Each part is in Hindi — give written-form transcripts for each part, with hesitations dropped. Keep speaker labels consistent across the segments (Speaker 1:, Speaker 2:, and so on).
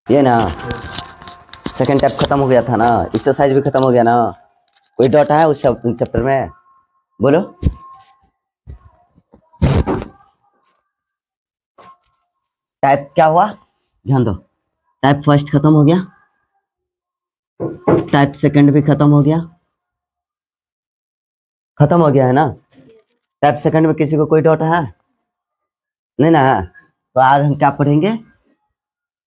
Speaker 1: ये ना सेकंड टाइप खत्म हो गया था ना, एक्सरसाइज भी खत्म हो गया ना। कोई डाउट है उस चैप्टर में? बोलो। टाइप क्या हुआ, ध्यान दो। टाइप फर्स्ट खत्म हो गया, टाइप सेकंड भी खत्म हो गया, खत्म हो गया है ना। टाइप सेकंड में किसी को कोई डाउट है? नहीं ना। तो आज हम क्या पढ़ेंगे,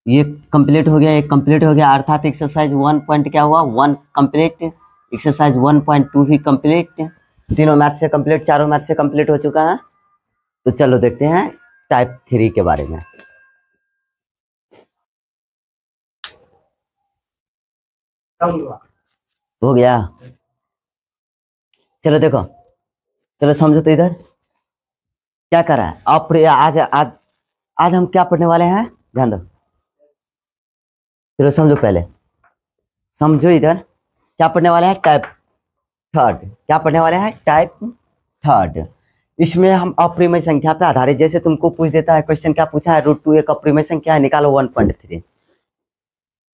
Speaker 1: ये कंप्लीट हो गया, एक कंप्लीट हो गया, अर्थात एक्सरसाइज 1 पॉइंट क्या हुआ, 1 कंप्लीट। एक्सरसाइज 1.2 भी कंप्लीट, तीनों मैथ से कंप्लीट, चारों मैथ से कंप्लीट हो चुका है। तो चलो देखते हैं टाइप 3 के बारे में। हो गया, चलो देखो, चलो समझो तो इधर क्या कर रहा है आप। आज आज आज हम क्या पढ़ने वाले हैं, ध्यान दो। चलो समझो, पहले समझो इधर क्या पढ़ने वाले हैं, टाइप थर्ड। क्या पढ़ने वाले हैं, टाइप थर्ड। इसमें हम अप्रिमेय संख्या पे आधारित, जैसे तुमको पूछ देता है क्वेश्चन, क्या पूछा है, √2 एक अप्रिमेय संख्या है, निकालो 1.3।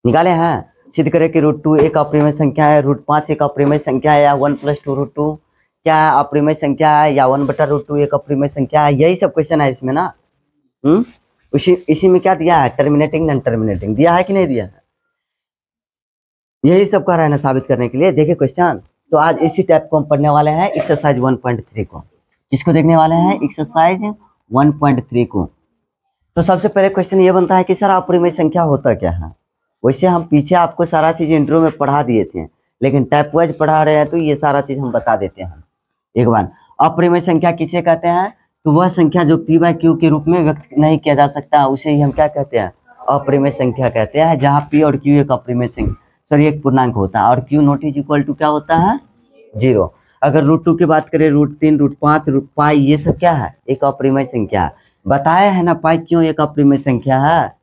Speaker 1: निकाले हैं, सिद्ध करें कि √2 एक अप्रिमेय संख्या है, √5 एक अप्रिमेय संख्या है, या 1 + 2 √2 क्या अप्रिमेय संख्या है, या 1/√2 एक अप्रिमेय संख्या है। यही सब क्वेश्चन है इसमें ना। इसी में क्या दिया है, टर्मिनेटिंग नॉन टर्मिनेटिंग दिया है कि नहीं दिया है, यही सब कर रहा है ना साबित करने के लिए। देखिए क्वेश्चन, तो आज इसी टाइप को हम पढ़ने वाले हैं, एक्सरसाइज 1.3 को। किसको देखने वाले हैं, एक्सरसाइज 1.3 को। तो सबसे पहले क्वेश्चन ये बनता है कि सर अप्रिमेय संख्या होता क्या है। वैसे हम पीछे आपको सारा चीज इंट्रो में पढ़ा दिए थे, लेकिन टाइप वाइज पढ़ा रहे हैं तो ये सारा चीज हम बता देते हैं एक बार। अप्रिमेय संख्या किसे कहते हैं, तो वह संख्या जो p/q के रूप में व्यक्त नहीं किया जा सकता, उसे ही हम क्या कहते हैं, अप्रिमेय संख्या कहते हैं। जहाँ p और q एक अप्रिमेय संख्या, सॉरी एक पूर्णांक होता है, और q naught is equal to क्या होता है, 0। अगर √2 की बात करें, √3 √5 √π ये सब क्या है, एक अप्रिमेय संख्या। बताया है ना पाई क्यों एक अप्रिमेय संख्या है,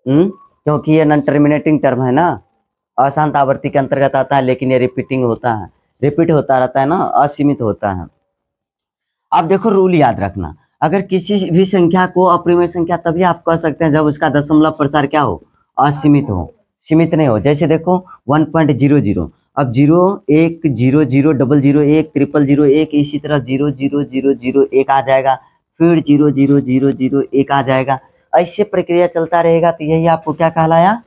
Speaker 1: क्योंकि ये नॉन टर्मिनेटिंग टर्म है ना, अशांत आवर्ती के अंतर्गत आता है, लेकिन ये रिपीटिंग होता है, रिपीट होता रहता है ना, असीमित होता है। अब देखो रूल याद रखना, अगर किसी भी संख्या को अप्रिमेय संख्या तभी आप कह सकते हैं जब उसका दशमलव प्रसार क्या हो, असीमित हो, सीमित नहीं हो। जैसे देखो 1.00, अब 0 1 0 0 0 0 1 0 0 1, इसी तरह 0 0 0 0 1 आ जाएगा, फिर 0 0 0 0 1 आ जाएगा। ऐसे प्रक्रिया चलता रहेगा, तो यही आपको क्या कहलाया,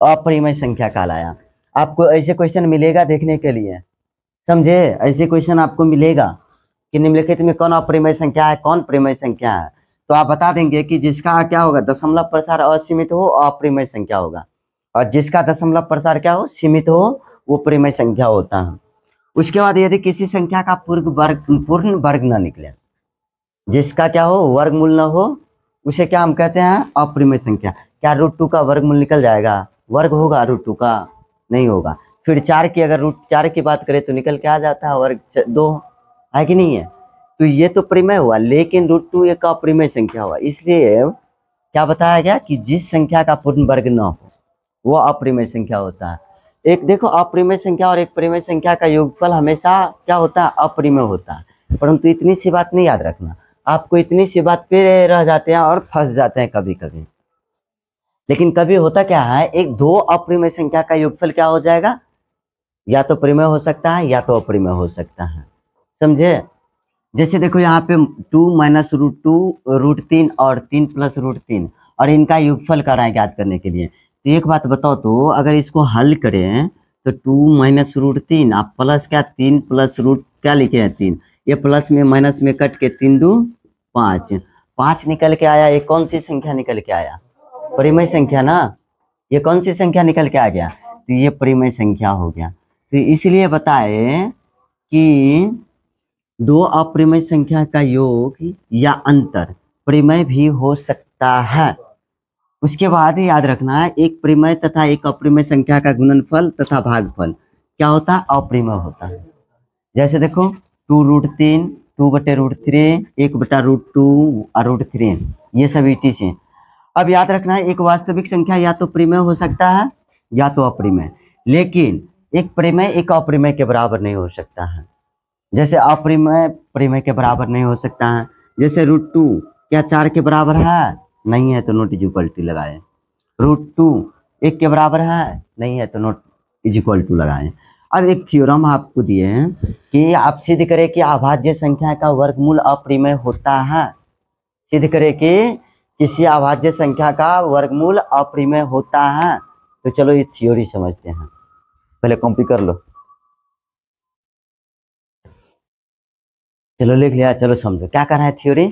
Speaker 1: अप्रिमेय संख्या कहलाया। आपको ऐसे क्वेश्चन मिलेगा देखने के लिए, समझे, ऐसे क्वेश्चन आपको मिलेगा कि निम्नलिखित में कौन अप्रिमेय संख्या है, कौन परिमेय संख्या है। तो आप बता देंगे कि जिसका क्या होगा, दशमलव प्रसार असीमित हो, अप्रिमेय संख्या होगा, और जिसका दशमलव प्रसार क्या हो, सीमित हो, वो परिमेय संख्या होता है। उसके बाद यदि किसी संख्या का पूर्ण वर्ग न निकले, जिसका क्या हो, वर्गमूल न हो, उसे क्या हम कहते हैं, अप्रिमेय संख्या। क्या √2 का वर्गमूल निकल जाएगा, वर्ग होगा √2 का, नहीं होगा। फिर 4 की, अगर √4 की बात करें तो निकल के आ जाता है वर्ग 2, है कि नहीं है। तो ये तो परिमेय हुआ, लेकिन √2 एक अप्रिमेय संख्या हुआ, इसलिए क्या बताया गया कि जिस संख्या का पूर्ण वर्ग न हो वो अप्रिमेय संख्या होता है। एक देखो, अप्रिमेय संख्या और एक परिमेय संख्या का योगफल हमेशा क्या होता है, अप्रिमेय होता है। परंतु इतनी सी बात नहीं याद रखना, आपको इतनी सी बात पे रह जाते हैं और फंस जाते हैं कभी कभी। लेकिन कभी होता क्या है, एक दो अप्रिमेय संख्या का योगफल क्या हो जाएगा, या तो परिमेय हो सकता है या तो अप्रिमेय हो सकता है, समझे। जैसे देखो यहाँ पे 2 - √2 √3 और 3 + √3, और इनका योगफल कर रहे हैं ज्ञात करने के लिए। तो एक बात बताओ, तो अगर इसको हल करें तो 2 - √3 आप प्लस क्या 3 + √ क्या लिखे हैं 3, ये प्लस में माइनस में कट के 3 2 5, 5 निकल के आया। ये कौन सी संख्या निकल के आया, परिमेय संख्या ना। ये कौन सी संख्या निकल के आ गया, तो ये परिमेय संख्या हो गया। तो इसलिए बताए कि दो अप्रिमेय संख्या का योग या अंतर परिमेय भी हो सकता है। उसके बाद याद रखना है, एक परिमेय तथा एक अप्रिमेय संख्या का गुणनफल तथा भागफल क्या होता है, अप्रिमेय होता है। जैसे देखो 2 √3 2/√3 1/√2 और √3, ये सब इसी से। अब याद रखना है, एक वास्तविक संख्या या तो परिमेय हो सकता है या तो अप्रिमेय, लेकिन एक परिमेय एक अप्रिमेय के बराबर नहीं हो सकता है। जैसे अप्रिमेय परिमेय के बराबर नहीं हो सकता है। जैसे √2 क्या 4 के बराबर है, नहीं है, तो नॉट इक्वल टू लगाए। √2 1 के बराबर है नहीं है तो नॉट इज इक्वल टू लगाएं। अब एक थ्योरम आपको दिए हैं कि आप सिद्ध करें कि अभाज्य संख्या का वर्गमूल अपरिमेय होता है। सिद्ध करें कि किसी अभाज्य संख्या का वर्गमूल अपरिमेय होता है। तो चलो ये थ्योरी समझते हैं, पहले कॉपी कर लो। चलो लिख लिया, चलो समझो क्या कर रहा है थ्योरी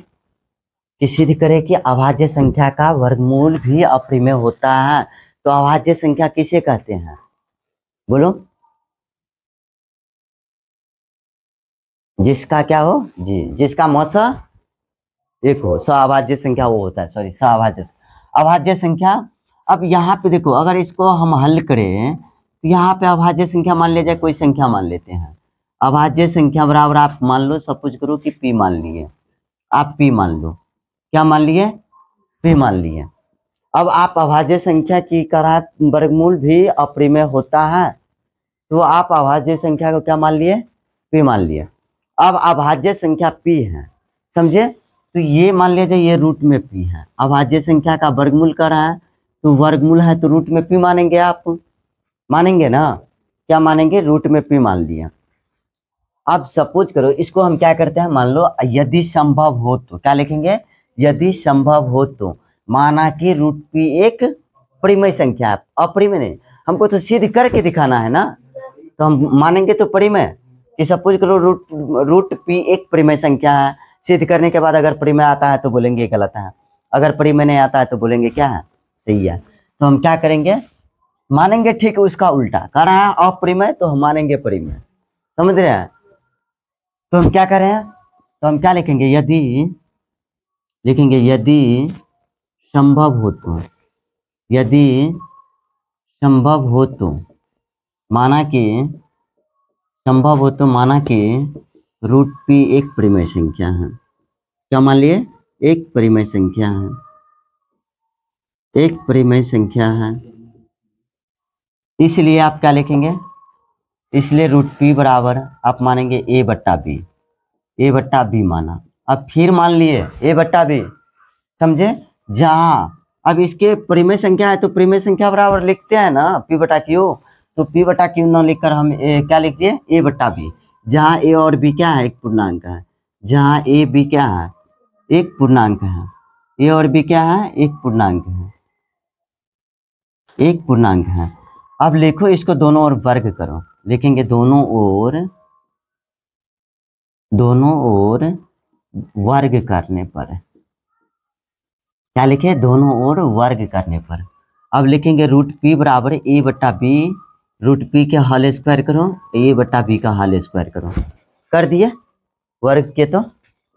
Speaker 1: कि सिद्ध करें कि अभाज्य संख्या का वर्गमूल भी अपरिमेय होता है। तो अभाज्य संख्या किसे कहते हैं बोलो? जिसका क्या हो जी, जिसका मौसा एक हो, अभाज्य संख्या वो होता है। सॉरी, अभाज्य संख्या। अब यहाँ पे देखो, अगर इसको हम हल करें तो यहाँ पे अभाज्य संख्या मान ले जाए, कोई संख्या मान लेते हैं। अभाज्य संख्या बराबर आप मान लो, सपोज करो कि p मान लिए, आप p मान लो, क्या मान लिए? p मान लिए। अब आप अभाज्य संख्या की करा वर्गमूल भी अपरिमेय होता है, तो आप अभाज्य संख्या को क्या मान लिए? p मान लिए। अब अभाज्य संख्या p है, समझे? तो ये मान लीजिए ये रूट में p है, अभाज्य संख्या का वर्गमूल कर रहा है, तो वर्गमूल है तो रूट में p मानेंगे, आप मानेंगे ना? क्या मानेंगे? रूट में p मान लिया। अब सपोज करो इसको हम क्या करते हैं, मान लो यदि संभव हो तो क्या लिखेंगे? यदि संभव हो तो माना कि √p एक परिमेय संख्या है। अपरिमेय नहीं, हमको तो सिद्ध करके दिखाना है ना, तो हम मानेंगे तो परिमेय कि सपोज करो √p एक परिमेय संख्या है। सिद्ध करने के बाद अगर परिमेय आता है तो बोलेंगे गलत है, अगर परिमेय नहीं आता है तो बोलेंगे क्या है? सही है। तो हम क्या करेंगे? मानेंगे ठीक उसका उल्टा, कह रहा है अपरिमेय तो हम मानेंगे परिमेय, समझ रहे हैं? तो हम क्या करें? तो हम क्या लिखेंगे? यदि लिखेंगे यदि संभव हो तो, यदि संभव हो तो माना कि संभव हो तो माना कि √p एक परिमेय संख्या है। क्या मान लिए? एक परिमेय संख्या है, एक परिमेय संख्या है। इसलिए आप क्या लिखेंगे? इसलिए √p बराबर आप मानेंगे a/b, a/b माना। अब फिर मान लिए a/b, समझे? जहां अब इसके परिमेय संख्या है तो परिमेय संख्या बराबर लिखते हैं ना p/q, तो p/q न लिखकर हम क्या लिख दिए? a/b, जहां a और b क्या है? एक पूर्णांक है। जहां a b क्या है? एक पूर्णांक है। a और b क्या है? एक पूर्णांक है, एक पूर्णांक है। अब लिखो इसको दोनों ओर वर्ग करो, लिखेंगे दोनों ओर वर्ग करने पर, क्या लिखे? दोनों ओर वर्ग करने पर। अब लिखेंगे √p बराबर a/b, √p के होल स्क्वायर करो, a/b का होल स्क्वायर करो, कर दिए वर्ग के। तो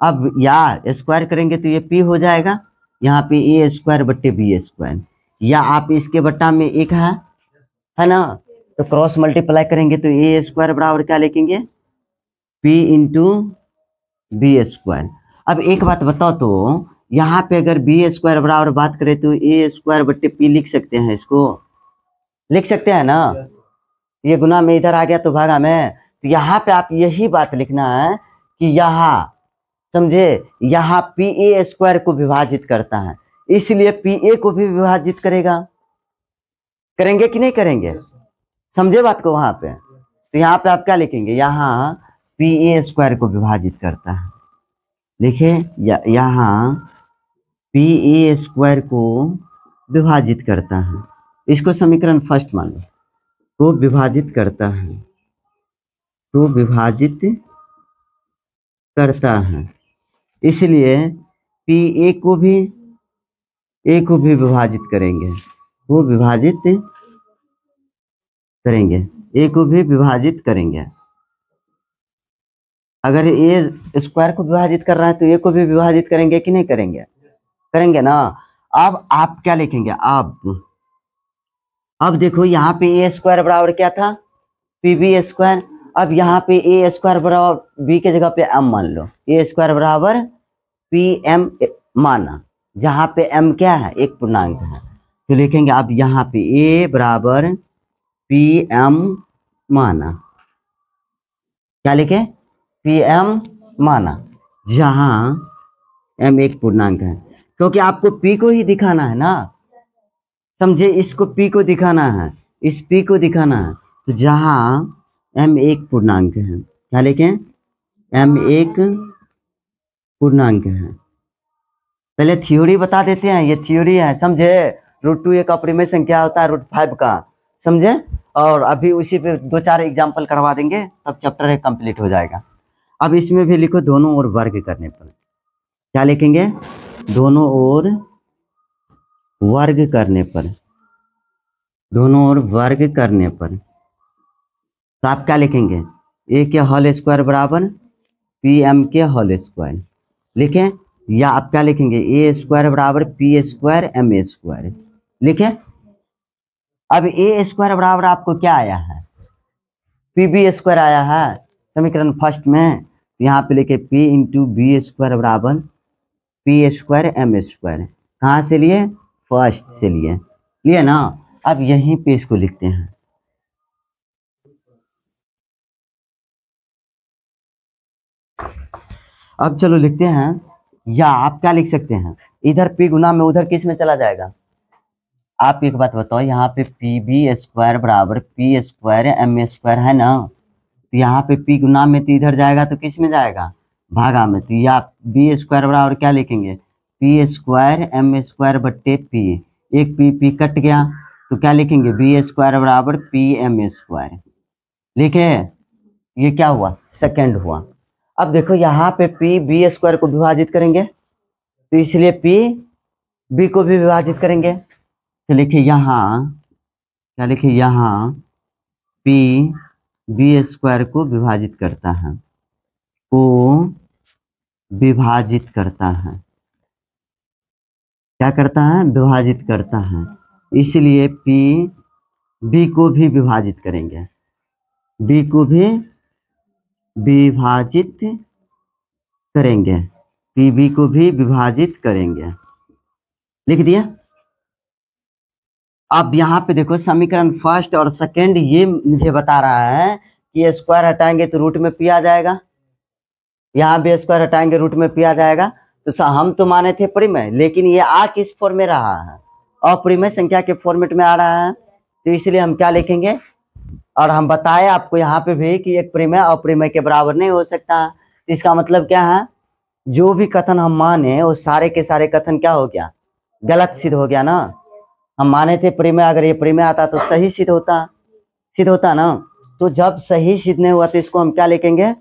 Speaker 1: अब या स्क्वायर करेंगे तो ये p हो जाएगा, यहाँ पे a²/b², या आप इसके बट्टा में एक है ना, तो क्रॉस मल्टीप्लाई करेंगे तो a² बराबर क्या लिखेंगे? p × b²। अब एक बात बताओ तो यहाँ पे अगर b² बराबर बात करें तो a²/p लिख सकते हैं, इसको लिख सकते हैं ना? ये गुना में इधर आ गया तो भागा में, तो यहाँ पे आप यही बात लिखना है कि यहाँ, समझे, यहाँ pa² को विभाजित करता है, इसलिए pa को भी विभाजित करेगा। करेंगे कि नहीं करेंगे? समझे बात को वहां पे? तो यहाँ पे आप क्या लिखेंगे? यहाँ pa² को विभाजित करता है, लिखे यहाँ pa² को विभाजित करता है। इसको समीकरण फर्स्ट मान लो, तो विभाजित करता है, तो विभाजित करता है, इसलिए pa को भी विभाजित करेंगे, वो विभाजित करेंगे, a को भी विभाजित करेंगे। अगर a² को विभाजित कर रहा है तो a को भी विभाजित करेंगे कि नहीं करेंगे? करेंगे ना। अब आप क्या लिखेंगे? अब देखो यहाँ पे a² बराबर क्या था? pb²। अब यहाँ पे a² बराबर b के जगह पे m मान लो, a² बराबर pm माना, जहाँ पे m क्या है? एक पूर्णांक है, तो लिखेंगे अब यहाँ पे a बराबर pm माना, क्या लिखे? pm माना, जहां m एक पूर्णांक है, क्योंकि आपको p को ही दिखाना है ना, समझे, इसको p को दिखाना है, इस p को दिखाना है। तो जहां m एक पूर्णांक है, क्या लिखें, m एक पूर्णांक है। पहले थ्योरी बता देते हैं, ये थ्योरी है, समझे। √2 एक अपरिमेय संख्या होता है √5 का, समझे। और अभी उसी पे 2-4 एग्जाम्पल करवा देंगे, तब चैप्टर एक कंप्लीट हो जाएगा। अब इसमें भी लिखो दोनों ओर वर्ग करने पर, क्या लिखेंगे, दोनों ओर वर्ग करने पर, दोनों ओर वर्ग करने पर। तो आप क्या लिखेंगे, a के होल स्क्वायर बराबर pm के होल स्क्वायर लिखें, या आप क्या लिखेंगे, a स्क्वायर बराबर p स्क्वायर m स्क्वायर लिखें। अब a स्क्वायर बराबर आपको क्या आया है, pb स्क्वायर आया है समीकरण फर्स्ट में। यहाँ पे लिखे p इंटू बी स्क्वायर बराबर p स्क्वायर m स्क्वायर। कहाँ से लिए, फर्स्ट से लिए ना। अब यहीं पे इसको लिखते हैं, अब चलो लिखते हैं। या आप क्या लिख सकते हैं, इधर p गुना में उधर किस में चला जाएगा। आप एक बात बताओ, यहाँ पे पी बी स्क्वायर बराबर पी स्क्वायर एम स्क्वायर है ना, तो यहाँ पे p गुना में तो इधर जाएगा तो किस में जाएगा, भागा में। तो या बी स्क्वायर बराबर क्या लिखेंगे, पी स्क्वायर एम स्क्वायर बट्टे पी, एक पी कट गया तो क्या लिखेंगे, बी स्क्वायर बराबर पी एम स्क्वायर लिखे। ये क्या हुआ, सेकेंड हुआ। अब देखो यहाँ पे p बी स्क्वायर को विभाजित करेंगे, तो इसलिए p b को भी विभाजित करेंगे। तो लिखिए यहाँ, क्या लिखिए, यहाँ p बी स्क्वायर को विभाजित करता है, को विभाजित करता है, क्या करता है, विभाजित करता है। इसलिए p b को भी विभाजित करेंगे, b को भी विभाजित करेंगे, pb को भी विभाजित करेंगे, लिख दिया। अब यहाँ पे देखो समीकरण फर्स्ट और सेकंड ये मुझे बता रहा है कि स्क्वायर हटाएंगे तो रूट में p आ जाएगा, यहाँ भी स्क्वायर हटाएंगे रूट में p आ जाएगा। तो हम तो माने थे परिमेय, लेकिन ये आ किस फॉर्म में रहा है, अपरिमेय संख्या के फॉर्मेट में आ रहा है। तो इसलिए हम क्या लिखेंगे, और हम बताए आपको यहाँ पे भी कि एक परिमेय अपरिमेय के बराबर नहीं हो सकता। तो इसका मतलब क्या है, जो भी कथन हम माने वो सारे के सारे कथन क्या हो गया, गलत सिद्ध हो गया ना। हम माने थे परिमेय, अगर ये परिमेय आता तो सही सिद्ध होता ना। तो जब सही सिद्ध नहीं हुआ तो इसको हम क्या लिखेंगे,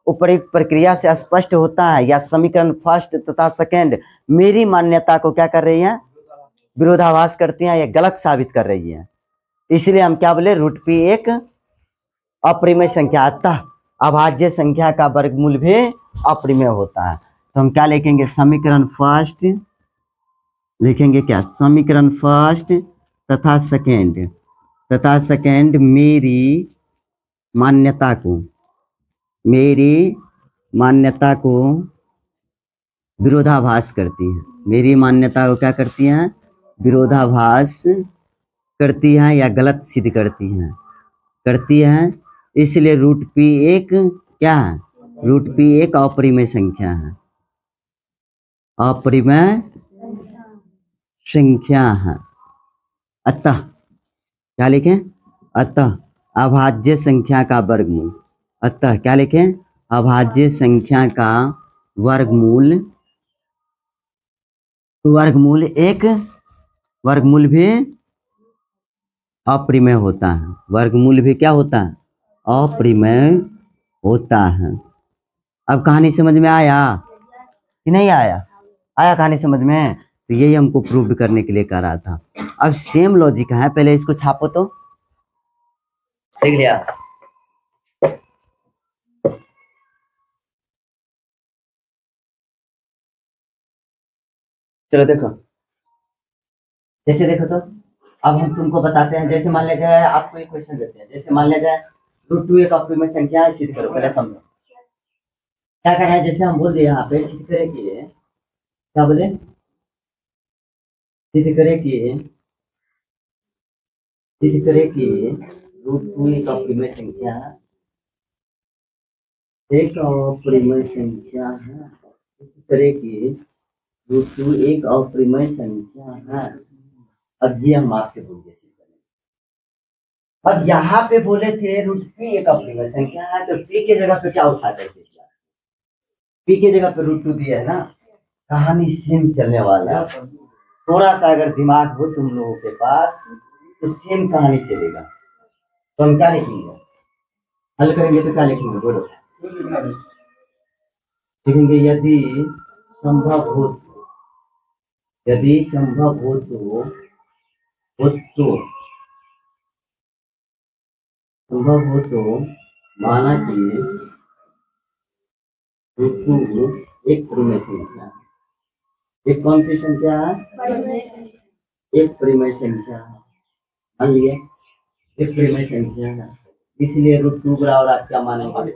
Speaker 1: उपयुक्त प्रक्रिया से स्पष्ट होता है, या समीकरण फर्स्ट तथा सेकंड मेरी मान्यता को क्या कर रही है, विरोधाभास करती हैं, या गलत साबित कर रही है। इसलिए हम क्या बोले, √p एक अपरिमेय संख्या, अतः अभाज्य संख्या का वर्गमूल भी अपरिमेय होता है। तो हम क्या लिखेंगे, समीकरण फर्स्ट लिखेंगे, क्या, समीकरण फर्स्ट तथा सेकंड मेरी मान्यता को विरोधाभास करती है, मेरी मान्यता को क्या करती हैं, विरोधाभास करती हैं या गलत सिद्ध करती हैं। इसलिए √p एक क्या है, √p एक अपरिमेय संख्या है, अपरिमेय संख्या है। अतः क्या लिखें, अतः अभाज्य संख्या का वर्गमूल, अतः क्या लिखें, अभाज्य संख्या का वर्गमूल भी अपरिमेय होता है, वर्गमूल भी क्या होता है, अपरिमेय होता है। अब कहानी समझ में आया कि नहीं आया, कहानी समझ में। तो यही हमको प्रूव करने के लिए कर रहा था। अब सेम लॉजिक है, पहले इसको छापो तो, देख लिया। चलो देखो, जैसे देखो तो अब हम तुमको बताते हैं। जैसे मान लिया जाए, आपको एक क्वेश्चन देते हैं, जैसे मान लिया जाए √2 एक अपरिमेय संख्या है, सिद्ध करो। पहले समझो क्या करना है। जैसे हम बोल दिए यहाँ पे, सिद्ध करें कि, क्या बोले, सिद्ध करें कि √2 एक अपरिमेय संख्या है, सिद्ध करें कि √2 एक अपरिमेय संख्या है। अब ये हम आपसे बोल दिए। अब यहाँ पे बोले थे रूट पी एक अप्रिमय संख्या है, तो पी के जगह पे क्या उठा करके दिया? पी के जगह पे रूट टू दिया है ना। कहानी सेम चलने वाला है। थोड़ा सा अगर दिमाग हो तुम लोगों के पास तो सेम कहानी चलेगा। तो हम क्या लिखेंगे, हल करेंगे तो क्या लिखेंगे बोलो? लिखेंगे यदि संभव हो तो, यदि संभव हो तो, संभव हो तो माना कि रूट टू एक परिमेय संख्या है। एक कौन सी संख्या है? एक परिमेय संख्या है। मान लिए एक परिमेय संख्या है, इसलिए रूट टू बराबर आप क्या मानेंगे?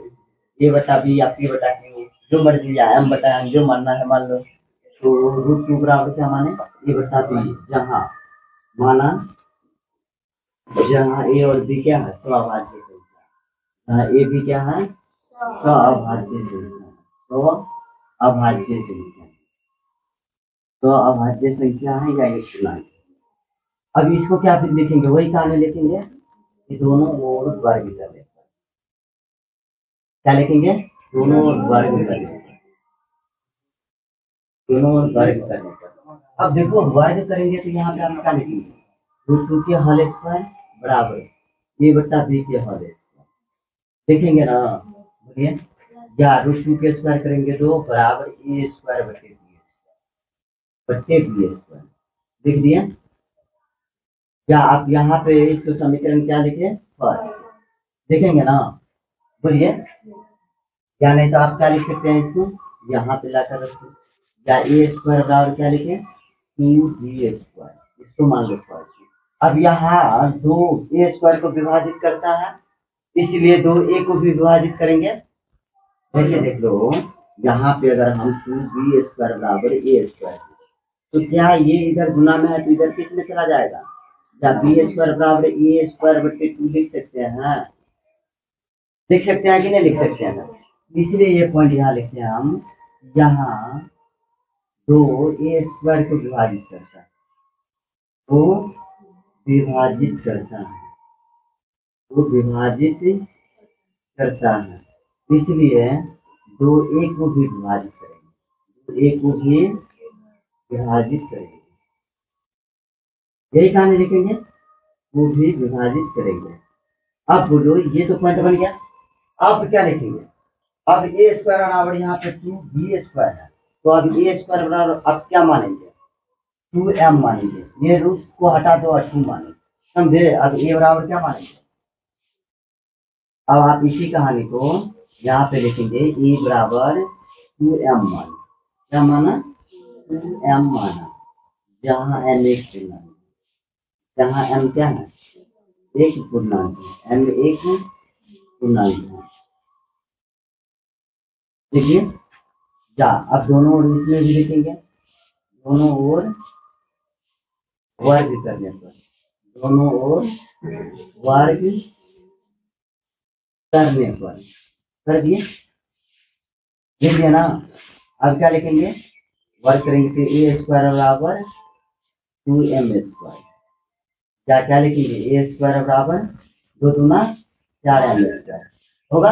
Speaker 1: ए बटा बी या पी बटा क्यू, जो मर्जी या एम बटा एन, जो मानना है मान लो। तो रूट टू बराबर क्या माने? ए बटा बी, जहाँ माना जहाँ ए और बी क्या है? स्वाभाज्य संख्या। जहाँ ए बी क्या है? स्वाभाज्य संख्या। तो अभाज्य संख्या, तो अभाज्य संख्या है या एक पूर्णांक। अब इसको क्या फिर लिखेंगे? वही कहानी लिखेंगे कि दोनों ओर वर्ग कर लेते हैं। क्या लिखेंगे? दोनों ओर वर्ग कर लेते हैं, दोनों ओर वर्ग कर लेते हैं। अब देखो वर्ग करेंगे तो यहाँ पे हम क्या लिखेंगे? रूट टू के होल स्क्वायर बराबर ए बटा बी के होल स्क्वायर लिखेंगे ना। बोलिए, या रूट टू के स्क्वायर करेंगे तो बराबर ए स्क्वायर बटे बी स्क्वायर लिख दिया। या आप यहाँ पे इसको समीकरण क्या लिखे? फर्स्ट लिखेंगे ना। बोलिए, या नहीं तो आप क्या लिख सकते हैं? इसको यहाँ पे लाकर रखो, या ए स्क्वायर बराबर क्या लिखे? 2b स्क्वायर, इसको मान लो फर्स्ट। अब यहाँ दो ए स्क्वायर को विभाजित करता है, इसलिए दो ए को भी विभाजित करेंगे। जैसे देख लो, यहाँ पे अगर हम 2b स्क्वायर बराबर ए स्क्वायर, तो क्या ये इधर गुना में है तो इधर किस में चला जाएगा? या बी स्क्वायर बराबर ए स्क्वायर बटे 2 लिख सकते हैं, लिख सकते हैं कि नहीं लिख सकते हैं? इसलिए ये पॉइंट यहाँ लिखते हैं हम। यहाँ दो ए स्क्वायर को विभाजित करता है, वो विभाजित करता है, वो विभाजित करता है, इसलिए दो ए को भी विभाजित करेंगे, दो ए को भी विभाजित करेंगे। यही कहानी लिखेंगे, वो भी विभाजित करेंगे। अब बोलो, ये तो पॉइंट बन गया। अब क्या लिखेंगे? अब ए स्क्वायर बराबर यहाँ पे 2b स्क्वायर है, तो अब ए स्क्वायर बराबर अब क्या मानेंगे? 2m मानेंगे। ये रूट को हटा दो और 2 मानेंगे, समझे? अब ए बराबर क्या मानेंगे? अब आप इसी कहानी को यहाँ पे लिखेंगे, ए बराबर 2m माना। क्या माना? 2m माना, जहाँ m एक पूर्णांक, जहाँ m क्या है? एक पूर्णांक है, m एक पूर्णांक है। देखिए, जा अब दोनों ओर इसमें भी लिखेंगे, दोनों ओर वर्ग करने पर, दोनों ओर वर्ग करने पर कर दिए, लिख दिया ना। अब क्या लिखेंगे? वर्ग करेंगे फिर ए स्क्वायर बराबर 2m स्क्वायर, क्या लिखेंगे? ए स्क्वायर बराबर 2 दूना 4m स्क्वायर होगा,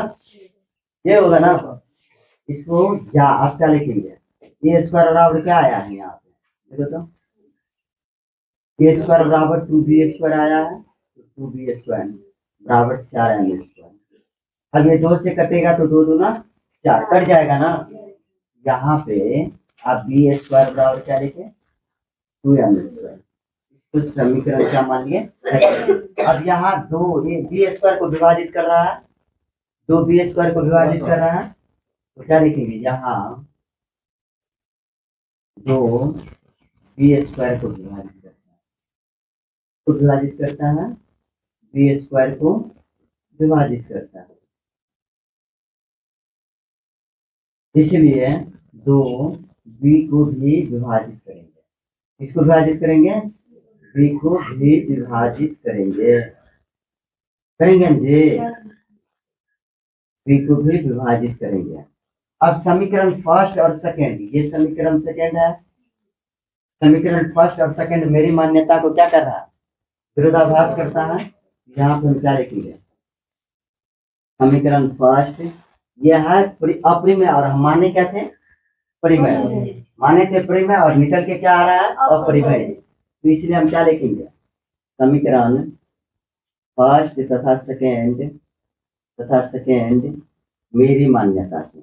Speaker 1: ये होगा ना। इसको या आप क्या लिखेंगे? ए स्क्वायर बराबर क्या आया है यहाँ पे? देखो तो, ए स्क्वायर बराबर 2b स्क्वायर आया है, तो 2b स्क्वायर बराबर 4m स्क्वायर। अब ये 2 से कटेगा तो 2 दूना 4 कट जाएगा ना। यहाँ पे आप बी स्क्वायर बराबर क्या लिखे? 2m square. तो समीकरण क्या मान लिए? अब यहाँ दो ये बी स्क्वायर को विभाजित कर रहा है, दो बी स्क्वायर को विभाजित कर रहा है, तो क्या लिखेंगे? यहाँ दो बी स्क्वायर को विभाजित करता है, तो विभाजित करता है, बी स्क्वायर को विभाजित करता है, इसलिए दो बी को भी विभाजित करेंगे। किसको विभाजित करेंगे? बी को भी विभाजित करेंगे, करेंगे जी, बी को भी विभाजित करेंगे। अब समीकरण फर्स्ट और सेकंड, ये समीकरण सेकंड है, समीकरण फर्स्ट और सेकंड मेरी मान्यता को क्या कर रहा है, विरोधाभास करता है। यहाँ पे हम क्या लिखेंगे, समीकरण फर्स्ट यह है अपरिमेय और हम माने क्या थे, परिमेय, माने थे परिमेय और निकल के क्या आ रहा है, अपरिमेय। तो इसलिए हम क्या लिखेंगे, समीकरण फर्स्ट तथा सेकेंड मेरी मान्यता को,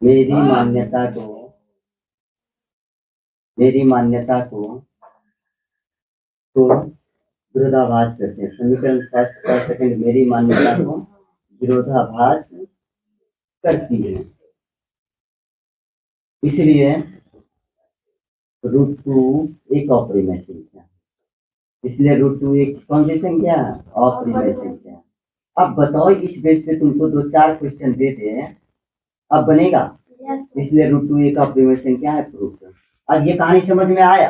Speaker 1: मेरी मान्यता को तो विरोधाभास करते हैं। समीकरण फर्स्ट और सेकेंड मेरी मान्यता को विरोधाभास करती है। इसलिए √2 एक अपरिमेय संख्या, इसलिए √2 एक कौन सी संख्या है, अपरिमेय संख्या। अब बताओ इस बेस पे तुमको 2-4 क्वेश्चन दे दे, अब बनेगा। इसलिए √2 एक अपरिमेय संख्या है, प्रूफ। अब ये कहानी समझ में आया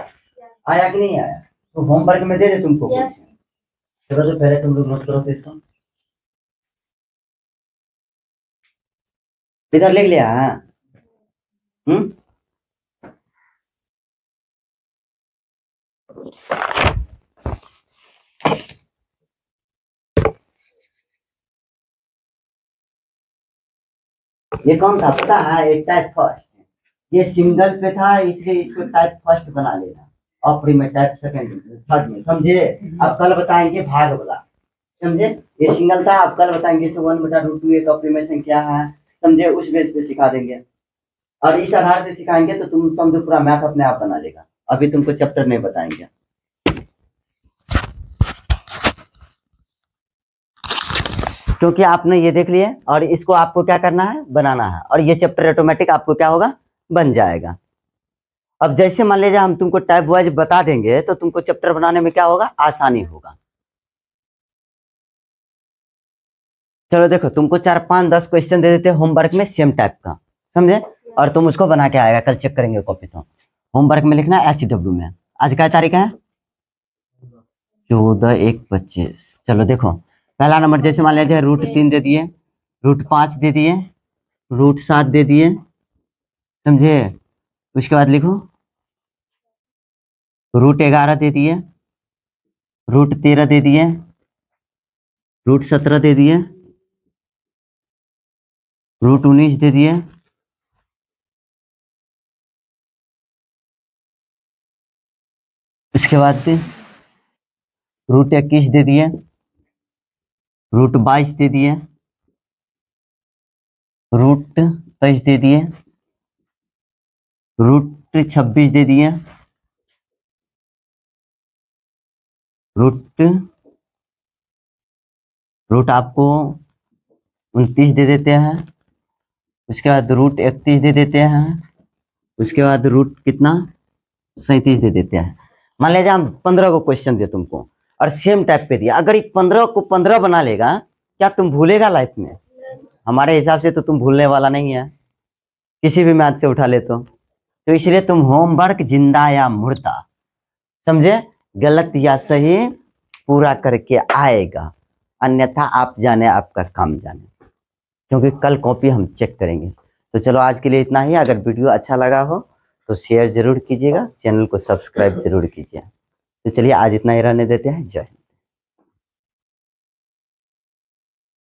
Speaker 1: कि नहीं आया, तो होमवर्क में दे दे तुमको। चलो तो पहले तुम लोग नोट करो तो इसको इधर लिख लिया। ये कौन था पता है, एक टाइप फर्स्ट, ये सिंगल पे था इसलिए इसको टाइप फर्स्ट बना लेना, अपरिमेय टाइप सेकंड थर्ड में, समझे। अब कल बताएंगे भाग वाला, समझे। ये सिंगल था, अब कल बताएंगे 1/√2 एक अपरिमेय संख्या है, समझे। उस बेस पे सिखा देंगे और इस आधार से सिखाएंगे तो तुम समझो पूरा मैथ अपने आप बना लेगा। अभी तुमको चैप्टर नहीं बताएंगे। क्योंकि आपने ये देख लिया और इसको आपको क्या करना है, बनाना है, और ये चैप्टर ऑटोमेटिक आपको क्या होगा, बन जाएगा। अब जैसे मान लीजिए हम तुमको टाइप वाइज बता देंगे तो तुमको चैप्टर बनाने में क्या होगा, आसानी होगा। चलो देखो, तुमको 4-5-10 क्वेश्चन दे देते हैं होमवर्क में सेम टाइप का, समझे, और तुम उसको बना के आएगा, कल चेक करेंगे कॉपी। तो होमवर्क में लिखना HW में। आज क्या तारीख है, 14/1/25। चलो देखो, पहला नंबर जैसे मान लीजिए √3 दे दिए, √5 दे दिए, √7 दे दिए, समझे। उसके बाद लिखो √11 दे दिए, √13 दे दिए, √17 दे दिए, √19 दे दिए, इसके बाद √21 दे दिए, √22 दे दिए, √23 दे दिए, √26 दे दिए, रूट आपको 29 दे देते हैं। उसके बाद √31 दे देते हैं। उसके बाद रूट कितना 37 दे देते हैं। मान लीजिए हम 15 को क्वेश्चन दे तुमको और सेम टाइप पे दिया, अगर ये 15 को 15 बना लेगा, क्या तुम भूलेगा लाइफ में? हमारे हिसाब से तो तुम भूलने वाला नहीं है, किसी भी मैथ से उठा ले तो इसलिए तुम होमवर्क जिंदा या मुर्दा, समझे, गलत या सही पूरा करके आएगा, अन्यथा आप जाने आपका काम जाने, क्योंकि कल कॉपी हम चेक करेंगे। तो चलो आज के लिए इतना ही। अगर वीडियो अच्छा लगा हो तो शेयर जरूर कीजिएगा, चैनल को सब्सक्राइब जरूर कीजिए। तो चलिए आज इतना ही रहने देते हैं। जय हिंद।